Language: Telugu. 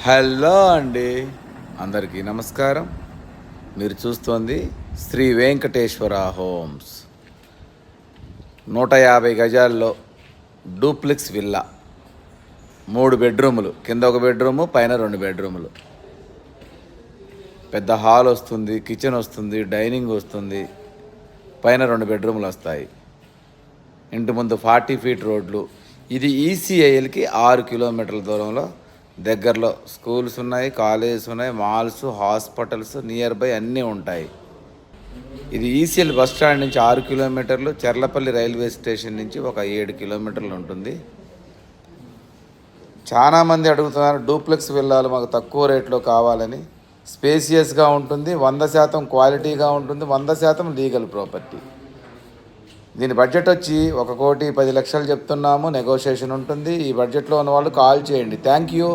హలో అండి, అందరికీ నమస్కారం. మీరు చూస్తోంది శ్రీ వెంకటేశ్వర హోమ్స్. 150 గజాల్లో డూప్లెక్స్ విల్లా, 3 బెడ్రూములు, కింద ఒక బెడ్రూము, పైన 2 బెడ్రూములు. పెద్ద హాల్ వస్తుంది, కిచెన్ వస్తుంది, డైనింగ్ వస్తుంది, పైన 2 బెడ్రూములు వస్తాయి. ఇంటి ముందు 40 ఫీట్ రోడ్లు. ఇది ఈసీఐఎల్కి 6 కిలోమీటర్ల దూరంలో దగ్గరలో స్కూల్స్ ఉన్నాయి, కాలేజెస్ ఉన్నాయి, మాల్స్, హాస్పిటల్స్ నియర్ బై అన్నీ ఉంటాయి. ఇది ఈసీఎల్ బస్ స్టాండ్ నుంచి 6 కిలోమీటర్లు, చెర్లపల్లి రైల్వే స్టేషన్ నుంచి ఒక 7 కిలోమీటర్లు ఉంటుంది. చాలామంది అడుగుతున్నారు డూప్లెక్స్ విల్లాలు మాకు తక్కువ రేట్లో కావాలని. స్పేసియస్గా ఉంటుంది, 100% క్వాలిటీగా ఉంటుంది, 100% లీగల్ ప్రాపర్టీ. దీని బడ్జెట్ వచ్చి 1,10,00,000 చెప్తున్నాము. నెగోషియేషన్ ఉంటుంది. ఈ బడ్జెట్లో ఉన్న వాళ్ళు కాల్ చేయండి. Thank you.